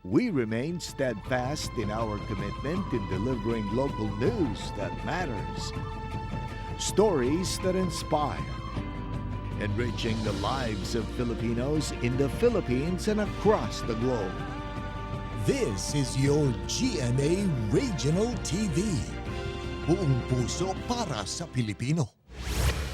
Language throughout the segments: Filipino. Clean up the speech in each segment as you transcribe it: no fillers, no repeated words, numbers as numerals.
We remain steadfast in our commitment in delivering local news that matters. Stories that inspire. Enriching the lives of Filipinos in the Philippines and across the globe. This is your GMA Regional TV. Buong puso para sa Pilipino.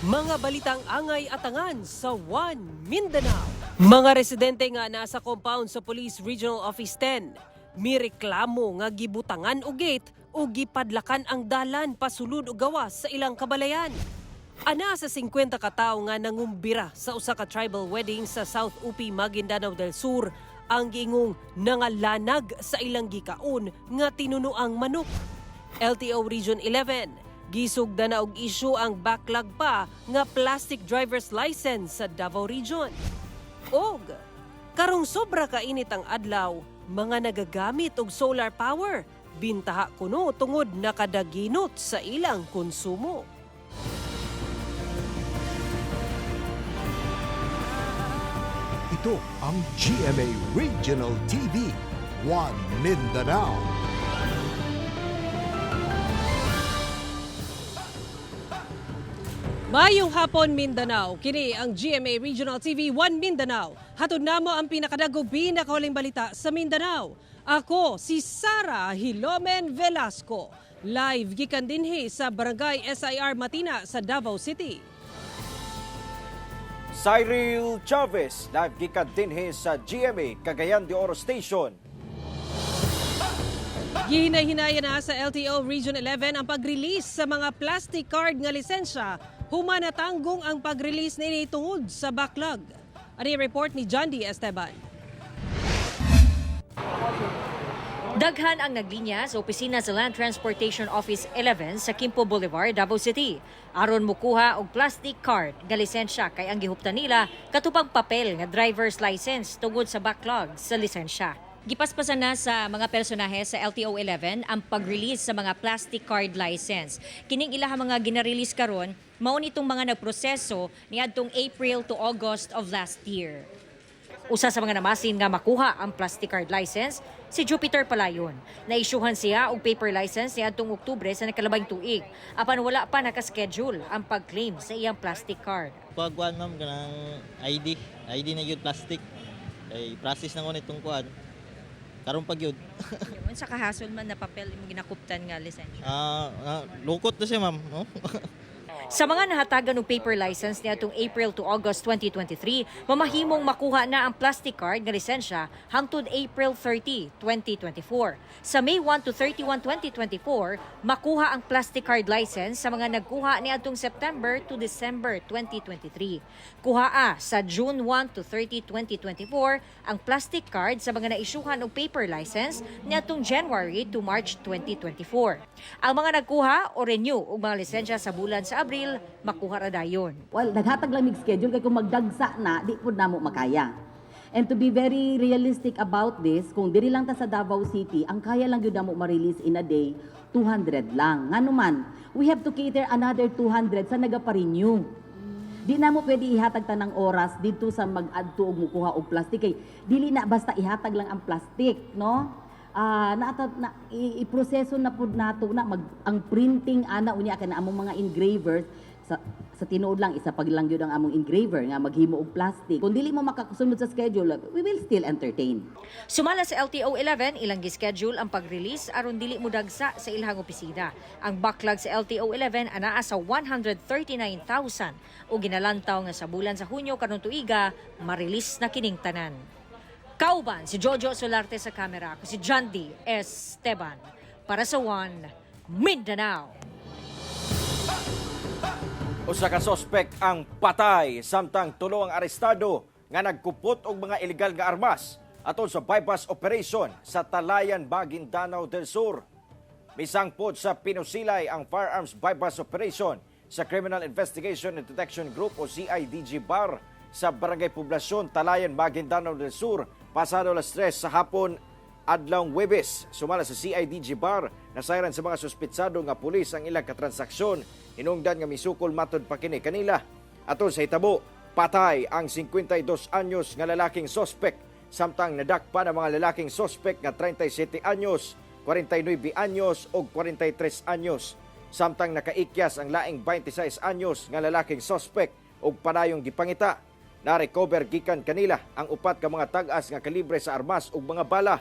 Mga balitang angay at angan sa One Mindanao. Mga residente nga nasa compound sa Police Regional Office 10, mireklamo nga gibutangan og gate o gipadlakan ang dalan pasulod og gawas sa ilang kabalayan. Ana sa 50 ka tawo nga nangumbira sa usa ka tribal wedding sa South UP Maguindanao del Sur ang giingong nangalanag sa ilang gikaon nga tinunoang manok. LTO Region 11 gisugda na og issue ang backlog pa nga plastic driver's license sa Davao Region. Og karong sobra ka init ang adlaw, mga nagagamit og solar power, bintaha kuno tungod nakadaginot sa ilang konsumo. Ito ang GMA Regional TV, One Mindanao. Mayong hapon Mindanao, kini ang GMA Regional TV 1 Mindanao. Hatod namo ang pinakadagog pinakahuling balita sa Mindanao. Ako si Sara Hilomen Velasco, live gikan dinhi sa Barangay SIR Matina sa Davao City. Cyril Chavez, live gikan dinhi sa GMA Cagayan de Oro Station. Gihinay-hinaya na sa LTO Region 11 ang pag-release sa mga plastic card nga lisensya. Humanatanggong ang pag-release nini tungod sa backlog. Ano yung report ni John D. Esteban? Daghan ang naglinya sa opisina sa Land Transportation Office 11 sa Quimpo Boulevard, Davao City. Aron mukuha og plastic card nga lisensya kay ang gihuptan nila katupang papel nga driver's license tungod sa backlog sa lisensya. Gipaspasan na sa mga personahe sa LTO 11 ang pag-release sa mga plastic card license. Kining ilaha mga gina-release karon mao nitong mga nagproseso niadtong April to August of last year. Usa sa mga namasin nga makuha ang plastic card license, si Jupiter Palayon. Naisyuhan siya og paper license niadtong Oktubre sa nakalabang tuig. Apan wala pa naka-schedule ang pag-claim sa iyang plastic card. Pagkuhan ma'am kanang ID na yun plastic. Ay process na ko nitong kuan. Karon pag yun. Yun sa kahasol man na papel imong ginakuptan nga lisensya. Lukot na siya ma'am, no? Sa mga nahatagan ng paper license niadtong April to August 2023, mamahimong makuha na ang plastic card nga lisensya hangtod April 30, 2024. Sa May 1 to 31, 2024, makuha ang plastic card license sa mga nagkuha niadtong September to December 2023. Kuhaa sa June 1 to 30, 2024 ang plastic card sa mga naisyuhan og paper license niadtong January to March 2024. Ang mga nagkuha o renew og mga lisensya sa bulan sa Abril, makuha ra dayon. Well, naghatag lang mig schedule kay kung magdagsa na, di po namo makaya. And to be very realistic about this, kung diri lang ta sa Davao City, ang kaya lang yun namo ma-release in a day, 200 lang. Nga naman, we have to cater another 200 sa nagapa-renew. Di na mo pwede ihatag ta ng oras dito sa mag-add to og mukuha og plastic kay dili na basta ihatag lang ang plastic, no? Iproseso na pud nato na ang printing ana unya kana among mga engravers sa tinuod lang isa pag lang gyud ang among engraver nga maghimo og plastic. Kung dili mo makasunod sa schedule, we will still entertain. Sumala sa LTO 11, ilang gi-schedule ang pag-release aron dili mo dagsa sa ilahang opisina. Ang backlog sa LTO 11 anaa sa 139,000 o ginalantaw nga sa bulan sa Hunyo karong tuiga ma-release na kining tanan. Kauban si Jojo Solarte sa kamera, ako si John D. Esteban para sa One Mindanao. Usa ka sospek ang patay samtang tulo ang arestado nga nagkupot og mga ilegal nga armas atol sa bypass operation sa Talayan, Maguindanao del Sur. Misangpod sa pinusilay ang firearms bypass operation sa Criminal Investigation and Detection Group o CIDG BAR sa Barangay Poblasyon, Talayan, Maguindanao del Sur pasado alas 3 sa hapon adlawng Huwebes. Sumala sa CIDG BAR, nasayran sa mga suspitsado nga pulis ang ilang katransaksyon. Hinungdan nga misukol matod pa kini kanila. Atol sa hitabo, patay ang 52 anyos nga lalaking sospek Samtang nadakpa ng mga lalaking sospek nga 37 anyos, 49 anyos o 43 anyos. Samtang nakaikyas ang laing 26 anyos nga lalaking sospek o panayong gipangita. Na-recover gikan kanila ang upat ka mga tag-as nga kalibre sa armas ug mga bala.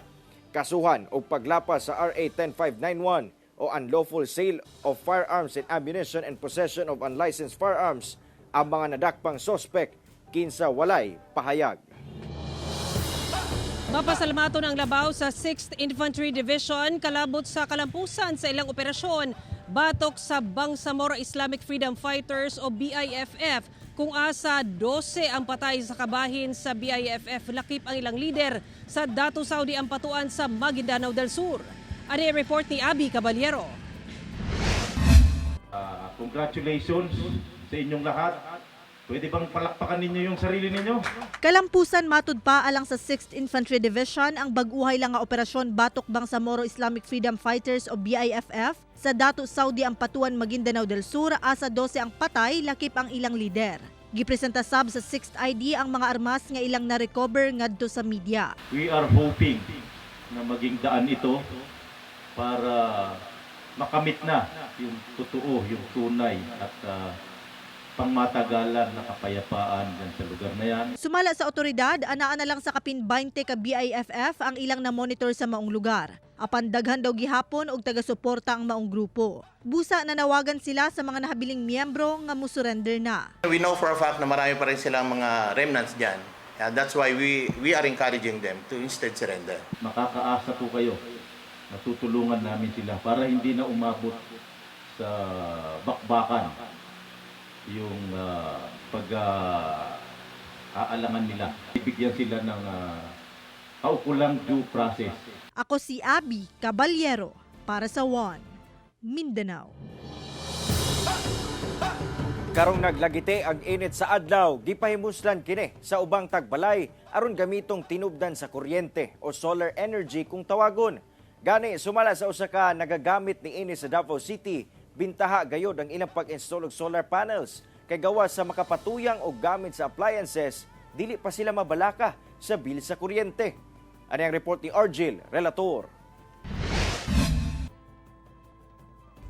Kasuhan o paglapas sa RA 10591 o unlawful sale of firearms and ammunition and possession of unlicensed firearms ang mga nadakpang sospek kinsa walay pahayag. Mapasalamato ng labaw sa 6th Infantry Division kalabot sa kalampusan sa ilang operasyon batok sa Bangsamoro Islamic Freedom Fighters o BIFF kung asa 12 ang patay sa kabahin sa BIFF lakip ang ilang lider sa Datu Saudi Ampatuan sa Maguindanao del Sur. Ano ang report ni Abby Caballero? Congratulations sa inyong lahat. Pwede bang palakpakan ninyo yung sarili ninyo? Kalampusan matud pa alang sa 6th Infantry Division ang baguhay lang nga operasyon batok Bangsamoro Islamic Freedom Fighters o BIFF sa Datu Saudi Ampatuan Maguindanao del Sur asa 12 ang patay lakip ang ilang lider. Gipresenta sab sa 6th ID ang mga armas nga ilang na-recover ngadto sa media. We are hoping na maging daan ito para makamit na yung totoo, yung tunay at pangmatagalan na kapayapaan dyan sa lugar na yan. Sumala sa otoridad, anaa na lang sa kapin 20 ka BIFF ang ilang na-monitor sa maong lugar. Apan daghan daw gihapon og taga-suporta ang maong grupo. Busa na nawagan sila sa mga nahabiling miyembro nga musurrender na. We know for a fact na marami pa rin silang mga remnants dyan. That's why we are encouraging them to instead surrender. Makakaasa po kayo na tutulungan namin sila para hindi na umabot sa bakbakan yung pag-aalangan nila. Ibigyan sila ng kaukulang due process. Ako si Abby Caballero para sa One Mindanao. Karong naglagite ang init sa adlaw, gipahimuslan kini sa ubang tagbalay aron gamitong tinubdan sa kuryente o solar energy kung tawagon. Gani sumala sa usa ka nagagamit ni ini sa Davao City, bintaha gayod ang ilang pag-install og solar panels kay gawas sa makapatuyang og gamit sa appliances, dili pa sila mabalaka sa bil sa kuryente. Ano ang report ni Argil, relator.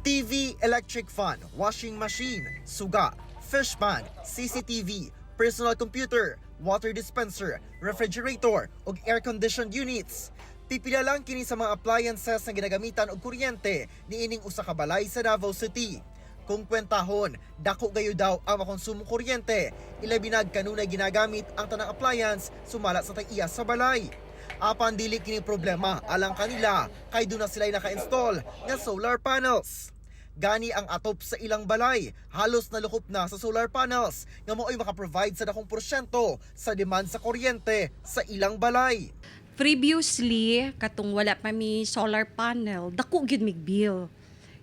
TV, electric fan, washing machine, suga, fish pan, CCTV, personal computer, water dispenser, refrigerator ug air-conditioned units. Pipila lang kini sa mga appliances na ginagamitan og kuryente niining usa ka balay sa Davao City. Kung kwentahon, dako gayo daw ang makonsumo kuryente, ilabi na kanunay ginagamit ang tanang appliance sumala sa tag-iya sa balay. Apan dili kini problema alang kanila kay doon na sila naka-install nga solar panels. Gani ang atop sa ilang balay, halos nalukop na sa solar panels nga mao'y makaprovide sa dakong porsyento sa demand sa kuryente sa ilang balay. Previously, katong wala pa mi solar panel, dako gyud mig bill.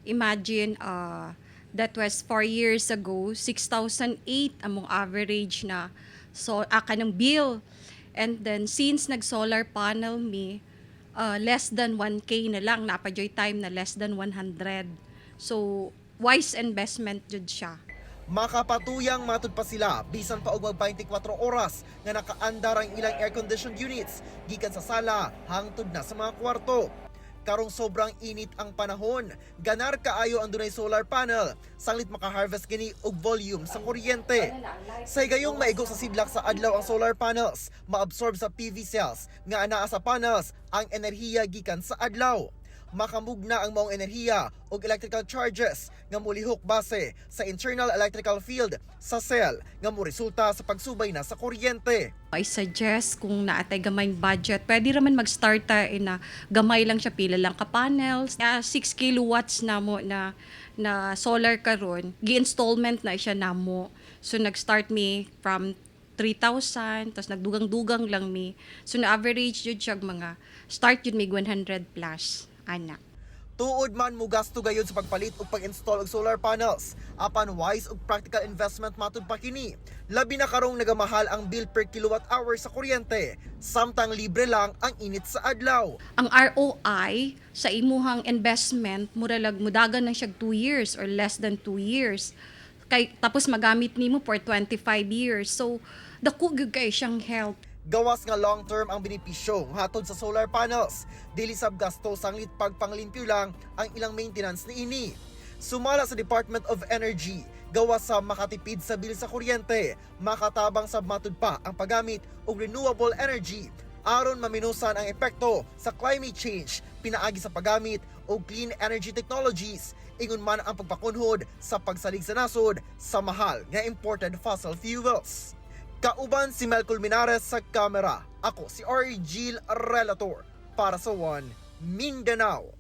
Imagine, that was 4 years ago, 6,008 among average na kanang bill. And then, since nag-solar panel mi, less than 1K na lang, napadyoy time na less than 100. So, wise investment jud siya. Makapatuyang matud pa sila bisan pa og 24 oras nga nakaandar ang ilang air-conditioned units gikan sa sala hangtod na sa mga kwarto. Karong sobrang init ang panahon, ganar kaayo ang dunay solar panel, sanglit maka-harvest kini og volume sa kuryente. Sa gayong maigo sa sidlak sa adlaw ang solar panels, maabsorb sa PV cells nga anaa sa panels ang enerhiya gikan sa adlaw. Makamugna ang maong enerhiya o electrical charges nga mulihok base sa internal electrical field sa cell nga resulta sa pagsubay na sa kuryente. I suggest kung naatay gamay budget, pwede raman mag-start na gamay lang siya, pila lang ka panels. 6 kilowatts na mo na solar karon, gi-installment na siya namo. So nag-start me from 3,000, tapos nagdugang-dugang lang mi. So na-average yun siya mga, start yun mig 100 plus. Anak. Tuod man mo gasto gayud sa pagpalit ug pag-install og solar panels, apan wise ug practical investment matud pa kini. Labi na karong nagamahal ang bill per kilowatt hour sa kuryente, samtang libre lang ang init sa adlaw. Ang ROI sa imuhang investment muralag mudagan na siya 2 years or less than 2 years. Kay tapos magamit nimo for 25 years. So dako gyud kay siyang help. Gawas nga long-term ang benepisyo hatod sa solar panels. Dili sab gasto sanglit pagpanglimpyo lang ang ilang maintenance niini. Sumala sa Department of Energy, gawas sa makatipid sa bil sa kuryente, makatabang sa matud pa ang paggamit og renewable energy aron maminusan ang epekto sa climate change, pinaagi sa paggamit og clean energy technologies, ingon man ang pagpakunhod sa pagsalig sa nasod sa mahal nga imported fossil fuels. Kauban si Mel Colmenares sa kamera. Ako si Argil Relator para sa One Mindanao.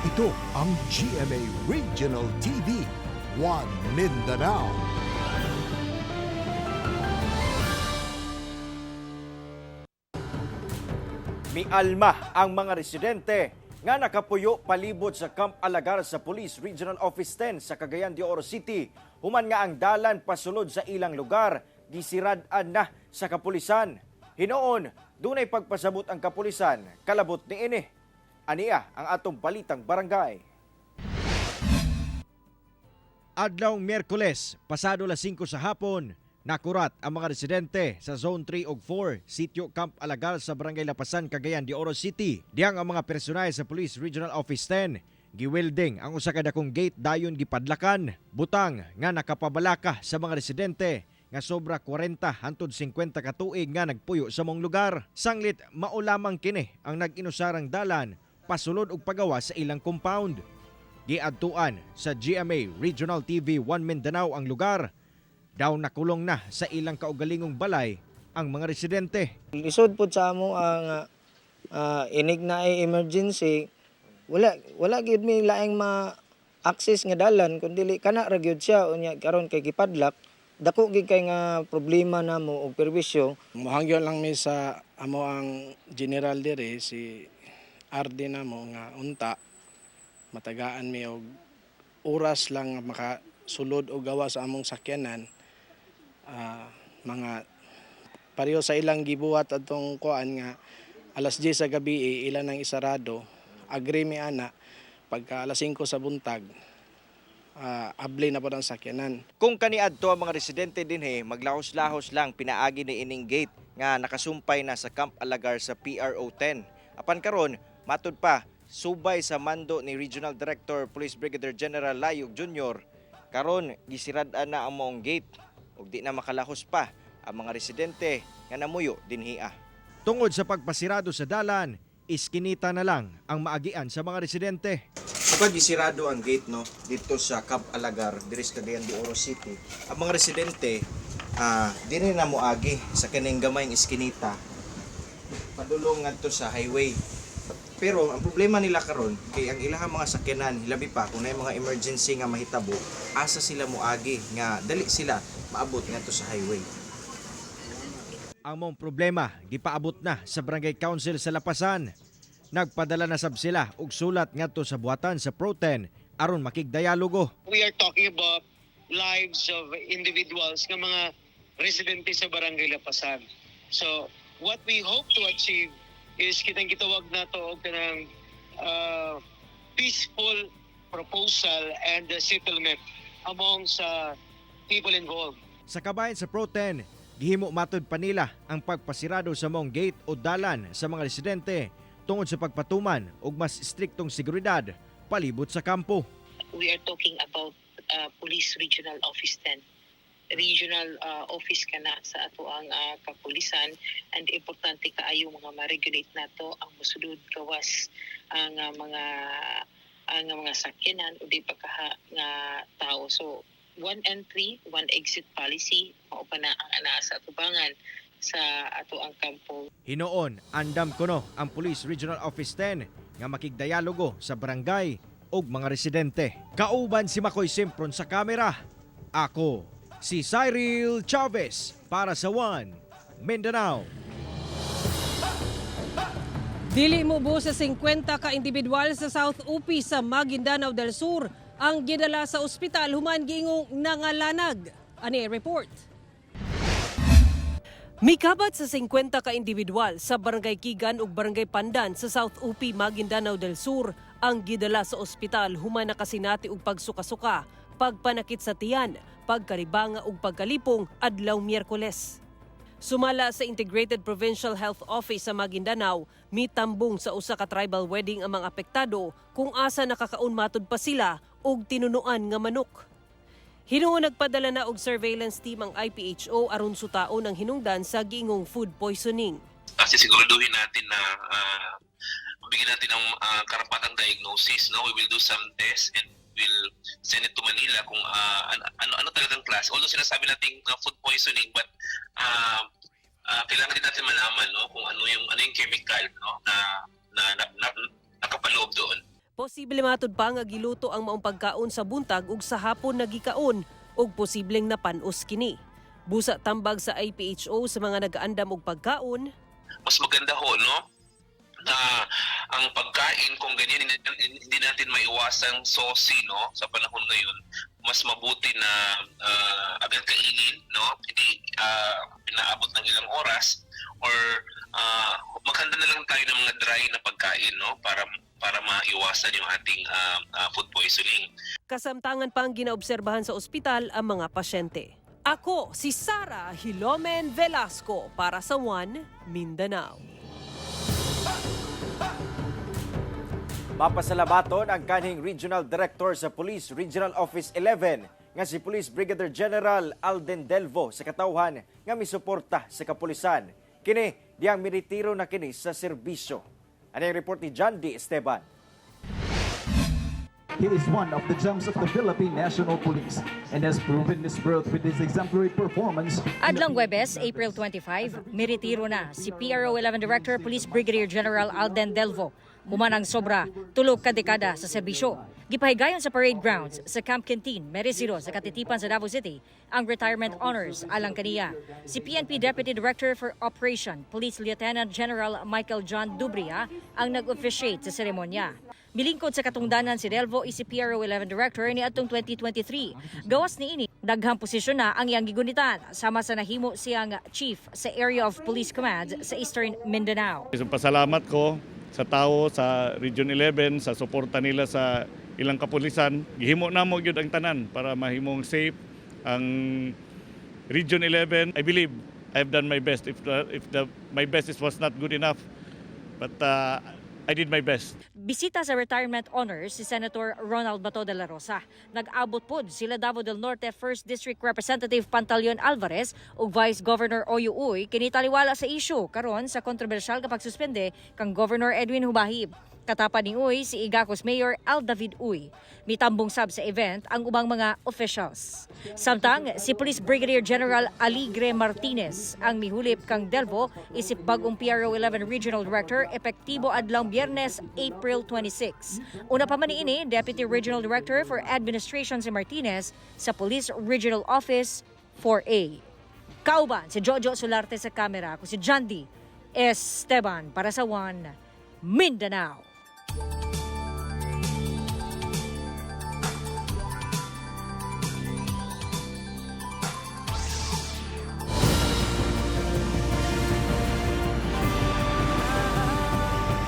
Ito ang GMA Regional TV, One Mindanao. Mialma ang mga residente nga nakapuyo palibot sa Camp Alagar sa Police Regional Office 10 sa Cagayan de Oro City. Human nga ang dalan pasulod sa ilang lugar, gisirad-an na sa kapulisan. Hinoon, dunay pagpasabot ang kapulisan, kalabot ni ini. Aniya ang atong balitang barangay. Adlawng Miyerkules, pasado las 5 sa hapon, nakurat ang mga residente sa Zone 3 ug 4, Sitio Camp Alagal sa Barangay Lapasan, Cagayan de Oro City. Diyang ang mga personay sa Police Regional Office 10, giwelding ang usa ka dakong gate dayon gipadlakan. Butang nga nakapabalaka sa mga residente nga sobra 40 hangtod 50 ka tuig nga nagpuyo sa mong lugar. Sanglit mao lamang kini ang nag-inusarang dalan pasulod og pagawa sa ilang compound. Giadtuan sa GMA Regional TV 1 Mindanao ang lugar. Daw nakulong na sa ilang kaugalingong balay ang mga residente. Lisod po sa amo ang inig na ay emergency, wala gyud mi laing ma-access nga dalan kundi kana ra gyud siya unya karon kay gipadlak. Dako gid kay nga problema namo og perwisyo. Mohangyo lang mi sa amo ang general dire si RD namo nga unta matagaan mi og oras lang makasulod og gawa sa among sakyanan. Mga pareho sa ilang gibuhat atong kuan nga alas 10 sa gabi ilan ang isarado. Agree mi ana pagka alas 5 sa buntag abli na po ang sakyanan. Kung kaniadto ang mga residente dinhi, maglahos-lahos lang pinaagi ni ining gate nga nakasumpay na sa Camp Alagar sa PRO 10. Apan karon matud pa subay sa mando ni Regional Director Police Brigadier General Layog Jr. Karon gisirad-an na ang maong gate ug di na makalahos pa ang mga residente nga namuyo dinhiya. Tungod sa pagpasirado sa dalan, iskinita na lang ang maagian sa mga residente. Kapag gisirado ang gate no dito sa Camp Alagar, diri sa Cagayan de Oro City, ang mga residente dili na moagi sa kaning gamayng iskinita padulong ngadto sa highway. Pero ang problema nila karon kay ang ilahang mga sakyanan hilabi pa kung may mga emergency nga mahitabo, asa sila moagi nga dali sila maabot ngadto sa highway. Ang mong problema gipaabot na sa Barangay Council sa Lapasan. Nagpadala na sab sila og sulat ngadto sa buhatan sa Pro-10 aron makigdialogo. We are talking about lives of individuals nga mga residente sa Barangay Lapasan. So what we hope to achieve is kitang gitawag na to og kanang peaceful proposal and settlement among sa people involved. Sa kabayan sa Pro-10, gihimo matud pa nila ang pagpasirado sa mong gate o dalan sa mga residente tungod sa pagpatuman og mas striktong seguridad palibot sa kampo. We are talking about Police Regional Office 10. Regional office ka na sa ato ang kapulisan, and importante kaayo mga ma-regulate nato ang musulod gawas ang mga sakyanan o di pagkaha nga tao. So one entry, one exit policy mao pa na ang anaa sa atubangan sa ato ang kampo. Hinoon, andam kuno ang Police Regional Office 10 nga makigdialogo sa barangay ug mga residente. Kauban si Makoy Simpron sa kamera. Ako si Cyril Chavez para sa One Mindanao. Dili mo buo sa 50 ka individual sa South UP sa Maguindanao del Sur ang gidala sa ospital human giingong nangalanag. Ani report. Mikabat sa 50 ka individual sa Barangay Kigan ug Barangay Pandan sa South UP Maguindanao del Sur ang gidala sa ospital human nakasinati og pagsuka-suka pagpanakit sa tiyan, pagkaribanga ug pagkalipong adlaw Miyerkules. Sumala sa Integrated Provincial Health Office sa Maguindanao, mitambong sa usa ka tribal wedding ang mga apektado kung asa nakakaunmatod pa sila og tinunuan nga manok. Hinuon nagpadala na og surveillance team ang IPHO aron sutaon ang hinungdan sa giingong food poisoning. Kasi siguraduhin natin na bigyan natin ng karapatang diagnosis. No? We will do some tests and we'll send it to Manila kung ano talagang klase. Although sinasabi natin food poisoning, but kailangan din natin malaman, no, kung ano yung chemical, no, na nakapaloob doon. Posible matud pa nga giluto ang maong pagkaon sa buntag ug sa hapon nagikaon ug posibleng napanos kini. Busa tambag sa IPHO sa mga nagaandam og pagkaon. Mas maganda ho, no, na ang pagkain kung ganyan hindi natin maiwasang saucy, no, sa panahon ngayon, mas mabuti na agad kainin, no, hindi pinaabot ng ilang oras, or maghanda na lang tayo ng mga dry na pagkain, no, para maiwasan yung ating food poisoning. Kasamtangan pa ang ginaobserbahan sa ospital ang mga pasyente. Ako si Sara Hilomen Velasco para sa One Mindanao. Mapasalamaton ang kanhing Regional Director sa Police Regional Office 11 nga si Police Brigadier General Alden Delvo sa katawhan nga misuporta sa kapulisan. Kini diyang miritiro na kini sa serbisyo. Ano yung report ni John D. Esteban? He is one of the gems of the Philippine National Police and has proven his worth with his exemplary performance. Adlang Huwebes, April 25, miritiro na si PRO 11 Director Police Brigadier General Alden Delvo. Humanang sobra, 3 ka dekada sa serbisyo. Gipahigayon sa parade grounds sa Camp Quintin, Merecido sa Katitipan sa Davao City, ang retirement honors alang kaniya. Si PNP Deputy Director for Operation, Police Lieutenant General Michael John Dubria ang nag-officiate sa seremonya. Milingkod sa katungdanan si Delvo si PRO 11 Director ni atong 2023. Gawas ni ini, daghang posisyon na ang iyang gigunitan sama sa nahimo siyang Chief sa Area of Police Command sa Eastern Mindanao. Pasalamat ko sa tao sa Region 11 sa suporta nila sa ilang kapulisan. Gihimo namo gyud ang tanan para mahimong safe ang Region 11. I believe I have done my best. If my best was not good enough, but I did my best. Bisita sa retirement honors si Senator Ronald Bato de la Rosa. Nag-abot pod sila Davao del Norte 1st District Representative Pantaleon Alvarez ug Vice Governor Oyo Uy kini taliwala sa isyu karon sa kontrobersyal kapag suspende kang Governor Edwin Hubahib. Katapa ni Uy si Igacos Mayor Al David Uy. Mitambong sab sa event ang ubang mga officials. Samtang si Police Brigadier General Aligre Martinez ang mihulip kang Delvo isip bagong PRO 11 Regional Director epektibo adlang Biyernes, April 26. Una pa man niini, Deputy Regional Director for Administration si Martinez sa Police Regional Office 4A. Kauban si Jojo Solarte sa kamera, ako si John D. Esteban para sa One Mindanao.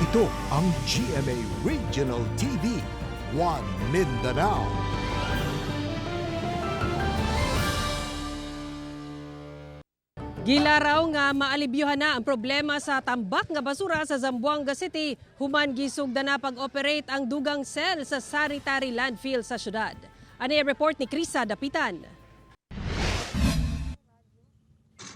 Ito ang GMA Regional TV, One Mindanao. Gilaraw nga maalibyuhan na ang problema sa tambak nga basura sa Zamboanga City human gisugda na pag-operate ang dugang cell sa sanitary landfill sa syudad. Ano yung report ni Krisa Dapitan?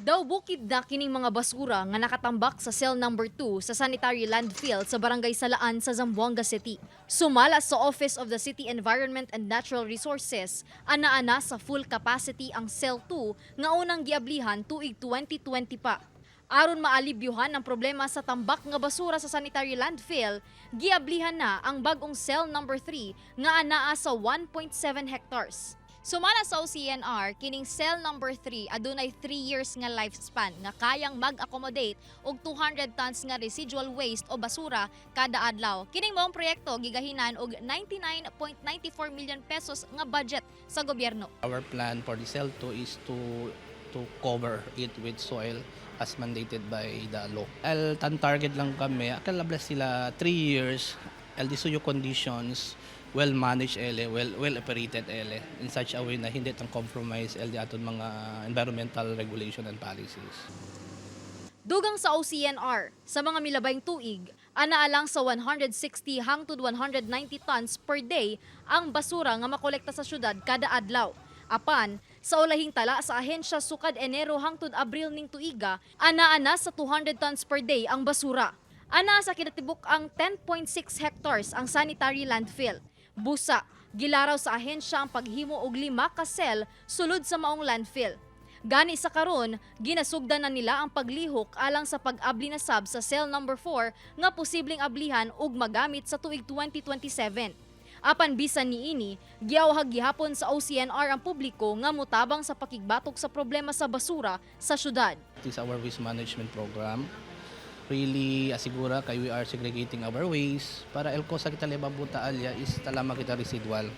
Daw bukid na kining mga basura nga nakatambak sa cell number 2 sa sanitary landfill sa Barangay Salaan sa Zamboanga City. Sumala sa Office of the City Environment and Natural Resources, ana-ana sa full capacity ang cell 2 nga unang giablihan tuig 2020 pa. Aron maalibyuhan ang problema sa tambak nga basura sa sanitary landfill, giablihan na ang bagong cell number 3 nga anaa sa 1.7 hectares. Sumala sa OCNR, kining cell number 3 adunay 3 years nga lifespan nga kayang mag-accommodate og 200 tons nga residual waste o basura kada adlaw. Kining maong proyekto gigahinan og 99.94 million pesos nga budget sa gobyerno. Our plan for the cell 2 is to cover it with soil as mandated by the law. Tan target lang kami, kalablas sila 3 years, LDSUYO conditions, well-managed ele, well-operated ele in such a way na hindi tang compromise LD aton mga environmental regulation and policies. Dugang sa OCNR, sa mga milabayng tuig, anaalang sa 160 hangtod 190 tons per day ang basura nga makolekta sa syudad kada adlaw. Apan, sa ulahing tala sa ahensya sukad Enero hangtod Abril ning tuiga, ana sa 200 tons per day ang basura. Ana sa kinatibuk ang 10.6 hectares ang sanitary landfill. Busa, gilaraw sa ahensya ang paghimo og 5 ka cell sulod sa maong landfill. Gani sa karon, ginasugdan na nila ang paglihok alang sa pag-abli na sab sa cell number 4 nga posibleng ablihan ug magamit sa tuig 2027. Apan bisan niini, giawhag gihapon sa OCNR ang publiko nga mutabang sa pakigbatok sa problema sa basura sa syudad. This is our waste management program. Really asigura kay we are segregating our waste para elko sa kita lebabuta alya is talama kita residual.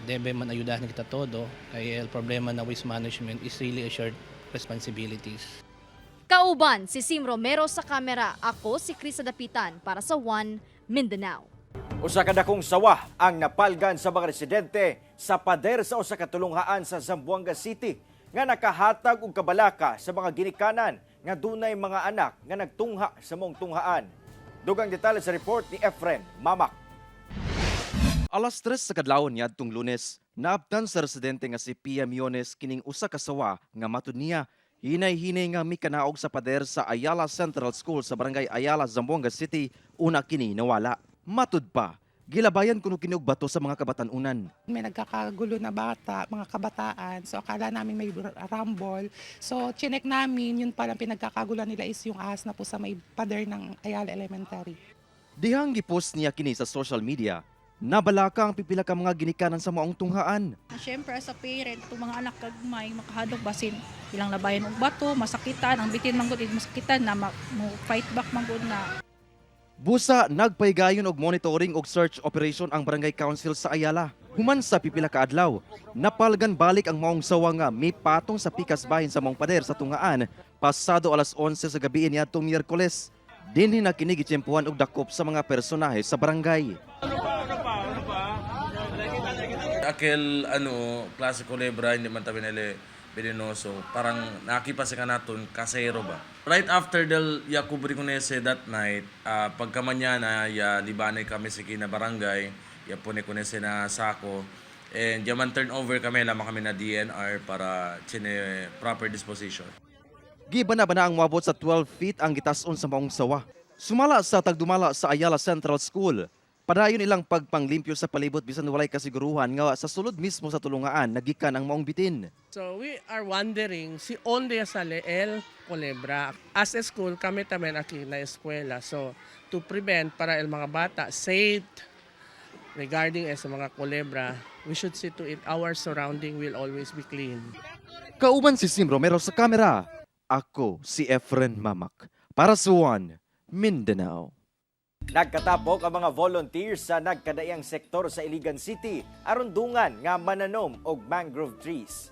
Debe man ayudahan kita todo kay el problema na waste management is really a shared responsibilities. Kauban si Sim Romero sa kamera, ako si Chris Dapitan para sa One Mindanao. Usa ka dakong sawa ang napalgan sa mga residente sa pader sa usa ka tulunghaan sa Zamboanga City nga nakahatag og kabalaka sa mga ginikanan nga dunay mga anak nga nagtungha sa mong tunghaan. Dugang detalye sa report ni Efren Mamak. Alas 3 sa kadlawon niadtong Lunes, naabtan sa residente nga si Pia Miones kining usa ka sawa nga matud niya hinay-hinay nga mikanaog sa pader sa Ayala Central School sa barangay Ayala, Zamboanga City, una kini nawala. Matud pa, gilabayan kuno kini og bato sa mga kabatan-unan. May nagkakagulo na bata, mga kabataan, so akala namin may rumble. So chinek namin, yun palang pinagkakagulan nila is yung ahas na po sa may pader ng Ayala Elementary. Dihang gipost niya kini sa social media, nabalaka ang pipila ka mga ginikanan sa maong tunghaan. Siyempre as a parent, itong mga anak kagmay, makahadok basin, ilang labayan og bato, masakitan, ang bitin manggod, masakitan na fight back manggod na. Busa, nagpaygayon og monitoring og search operation ang Barangay Council sa Ayala. Human sa pipila ka adlaw, napalgan balik ang maong sawa nga may patong sa pikas bahin sa maong pader sa tunghaan pasado alas 11 sa gabi niadtong Miyerkules. Dinhi na kini gitsempuhan og dakop sa mga personahe sa barangay. Akil klase kulebra hindi man tabi nila venenoso, parang nakipasa ka naton kasero ba. Right after ya kubri ko nese that night, pagkamanyana ya libanay kami sa kina barangay, ya pune ko nese na sako, and yaman turn over kami, lama kami na DNR para chine proper disposition. Gibana-bana ang moabot sa 12 feet ang gitason sa maong sawa. Sumala sa tagdumala sa Ayala Central School, padayon ilang pagpanglimpyo sa palibot bisan walay kasiguruhan nga sa sulod mismo sa tulungaan nagikan ang maong bitin. So we are wondering si onde sa Leel Culebra. As a school kami tamen aki na eskwela. So to prevent para el mga bata safe regarding sa mga kulebra, we should see to it our surrounding will always be clean. Kauban si Sim Romero sa kamera. Ako si Efren Mamak para sa One Mindanao. Nagkatapok ang mga volunteers sa nagkadaiyang sektor sa Iligan City aron dungan nga mananom og mangrove trees.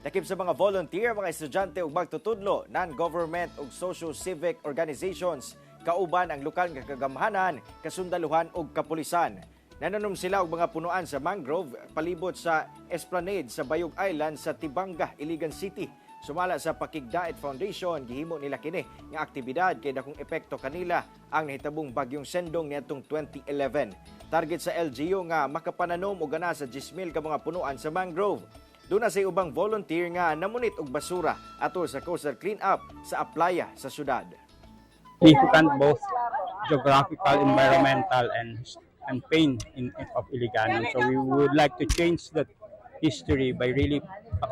Takip sa mga volunteer, mga estudyante ug magtutudlo, non-government ug socio-civic organizations, kauban ang lokal nga kagamhanan, kasundaluhan ug kapulisan. Nananom sila og mga punuan sa mangrove palibot sa Esplanade sa Bayog Island sa Tibanga, Iligan City. Sumala sa Pakigdaet Foundation, gihimo nila kini nga aktibidad kay dakong epekto kanila ang nahitabong bagyong Sendong niadtong 2011. Target sa LGU nga makapananom og gana sa 10,000 ka mga punuan sa mangrove. Doon na say ubang volunteer nga namunit og basura atol sa coastal cleanup sa Aplaya sa syudad. Significant both geographical, environmental, and pain of Iligan. So we would like to change that history by really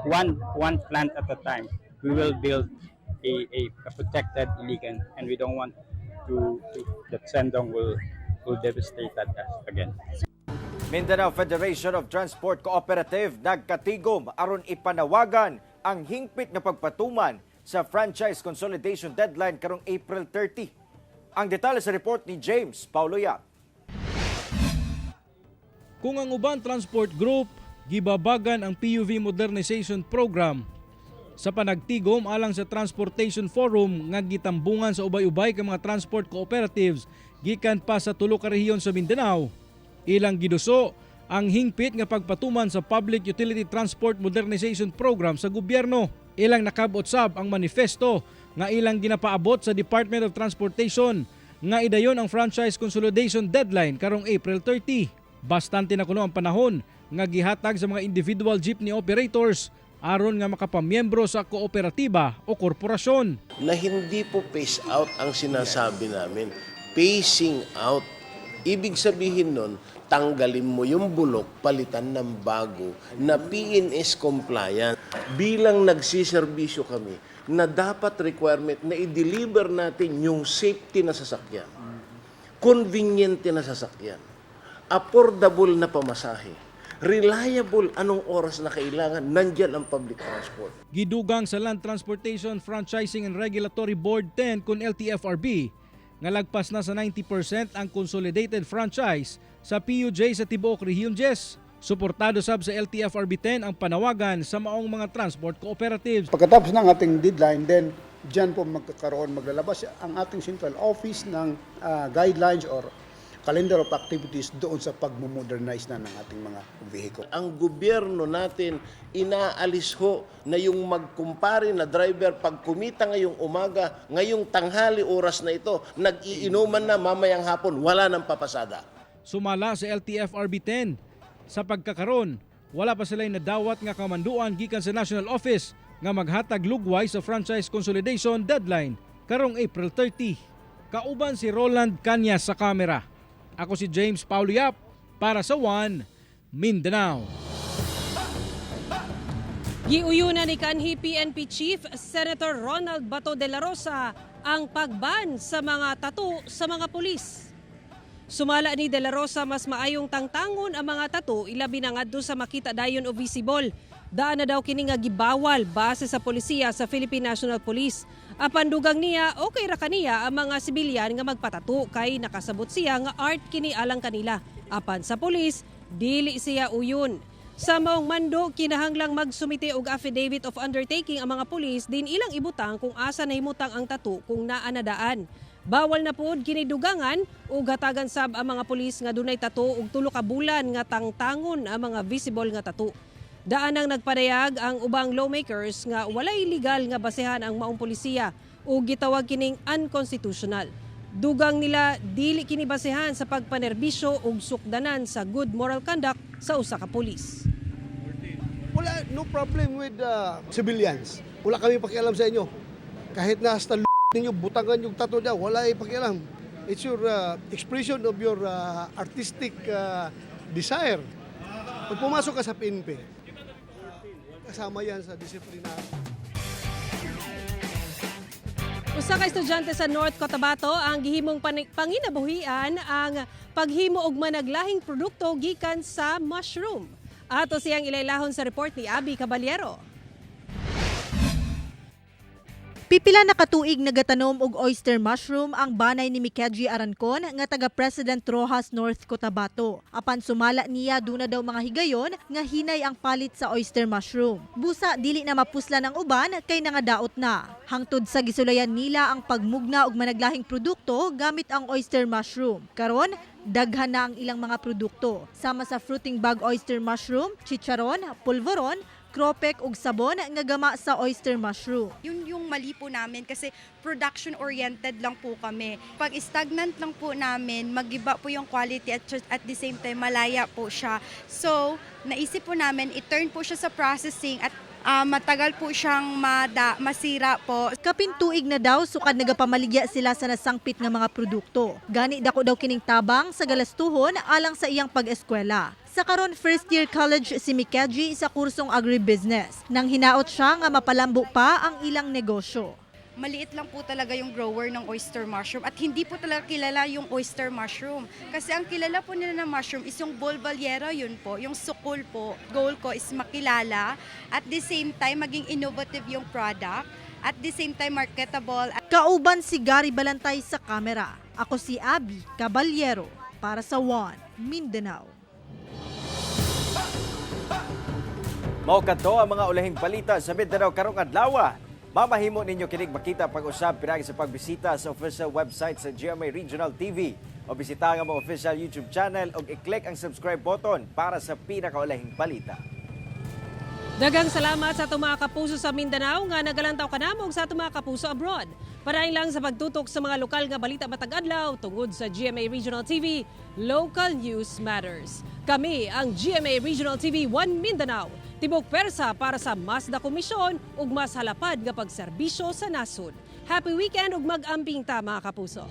one plant at a time. We will build a protected Iligan, and we don't want that Sendong will devastate that again. Mindanao Federation of Transport Cooperative nagkatigom aron ipanawagan ang hingpit na pagpatuman sa franchise consolidation deadline karong April 30. Ang detalye sa report ni James Paulo Yap. Kung ang uban transport group gibabagan ang PUV modernization program sa panagtigom alang sa Transportation Forum nga gitambungan sa ubay-ubay ka mga transport cooperatives gikan pa sa tulo ka rehiyon sa Mindanao, Ilang giduso ang hingpit nga pagpatuman sa Public Utility Transport Modernization Program sa gobyerno. Ilang nakabot sab ang manifesto nga ilang ginapaabot sa Department of Transportation nga idayon ang franchise consolidation deadline karong April 30. Bastante na kuno ang panahon nga gihatag sa mga individual jeepney operators aron nga makapamiyembro sa kooperatiba o korporasyon. Na hindi po phase out ang sinasabi namin, phasing out. Ibig sabihin nun, tanggalin mo yung bulok, palitan ng bago na PNS compliant. Bilang nagsiservisyo kami na dapat requirement na i-deliver natin yung safety na sasakyan, convenient na sasakyan, affordable na pamasahe, reliable anong oras na kailangan, nandyan ang public transport. Gidugang sa Land Transportation Franchising and Regulatory Board 10 kun LTFRB nga lagpas na sa 90% ang consolidated franchise sa PUJ sa tibuok Rehiyon 10. Suportado sab sa LTFRB 10 ang panawagan sa maong mga transport cooperatives. Pagkatapos ng ating deadline, then dyan po maglalabas ang ating central office ng guidelines or calendar of activities doon sa pagmumodernize na ng ating mga vehicle. Ang gobyerno natin, inaalis ho na yung magkumpare na driver pag kumita ngayong umaga, ngayong tanghali oras na ito, nag-iinuman na mamayang hapon, wala nang papasada. Sumala sa LTFRB 10. Sa pagkakaron, wala pa sila'y nadawat nga kamanduan gikan sa National Office nga maghatag lugway sa franchise consolidation deadline karong April 30. Kauban si Roland Cañas sa kamera. Ako si James Paulo Yap para sa One Mindanao. Giuyunan ni kanhi PNP Chief Senator Ronald Bato de la Rosa ang pagban sa mga tattoo sa mga pulis. Sumala ni De La Rosa mas maayong tangtangon ang mga tattoo ilabi na ngadto sa makita dayon o visible. Daan na daw kini nga gibawal base sa polisiya sa Philippine National Police. Apan dugang niya okay ra kaniya ang mga sibilyan nga magpatato kay nakasabot siya nga art kini alang kanila. Apan sa pulis dili siya uyon. Sa maong mando kinahanglang magsumite og affidavit of undertaking ang mga pulis din ilang ibutang kung asa nahimutang ang tattoo kung naa na daan. Bawal na pod kini dugangan ug hatagan sab ang mga pulis nga dunay tattoo og 3 ka bulan nga tangtangon ang mga visible nga tattoo. Daan ang nagpadayag ang ubang lawmakers nga walay legal nga basehan ang maong polisiya ug gitawag kining unconstitutional. Dugang nila dili kini basehan sa pagpanerbisyo ug sukdanan sa good moral conduct sa usa ka pulis. Wala, no problem with civilians. Wala kami pakialam sa inyo. Kahit na hasta ninyo butangan yung tattoo niya, wala pakialam. It's your expression of your artistic desire. Pag pumasok ka sa PNP, kasama yan sa disiplina. Usa ka estudyante sa North Cotabato ang gihimong panginabuhian ang paghimo og managlahing produkto gikan sa mushroom. Ato siyang ilaylahon sa report ni Abby Caballero. Pipila na katuig nagatanom og oyster mushroom ang banay ni Mikeji Arancon nga taga President Roxas, North Cotabato. Apan sumala niya duna daw mga higayon nga hinay ang palit sa oyster mushroom. Busa dili na mapusla ng uban kay nangadaot na. Hangtod sa gisulayan nila ang pagmugna og managlahing produkto gamit ang oyster mushroom. Karon daghan na ang ilang mga produkto sama sa fruiting bag oyster mushroom, chicharon, pulveron, kropek ug sabon nga gama sa oyster mushroom. Yun yung mali po namin kasi production-oriented lang po kami. Pag stagnant lang po namin, mag-iba po yung quality at the same time malaya po siya. So, naisip po namin, i-turn po siya sa processing at matagal po siyang masira po. Kapintuig na daw sukad nagapamaligya sila sa nasangpit nga mga produkto. Gani dako daw kining tabang sa galastuhon alang sa iyang pag-eskwela. Sa karon first year college si Mikeji sa kursong agribusiness. Nang hinaot siya nga mapalambo pa ang ilang negosyo. Maliit lang po talaga yung grower ng oyster mushroom at hindi po talaga kilala yung oyster mushroom. Kasi ang kilala po nila ng mushroom is yung bolbaliera, yun po, yung sukol po. Goal ko is makilala at the same time maging innovative yung product at the same time marketable. Kauban si Gary Balantay sa kamera. Ako si Abby Caballero para sa One Mindanao. Mao kadto ang mga ulahing balita sa Mindanao karong adlaw. Mamahimo ninyo kinig makita pag-usab pinagi sa pagbisita sa official website sa GMA Regional TV O bisita ang mga official YouTube channel o i-click ang subscribe button para sa pinakaulahing balita. Daghang salamat sa atong mga kapuso sa Mindanao nga nagalantaw kanamo sa atong mga kapuso abroad. Parahin lang sa pagtutok sa mga lokal nga balita matag adlaw tungod sa GMA Regional TV, Local News Matters. Kami ang GMA Regional TV 1 Mindanao. Tibok persa para sa mas da komisyon ug mas halapad nga pagserbisyo sa nasod. Happy weekend ug mag-amping ta mga kapuso.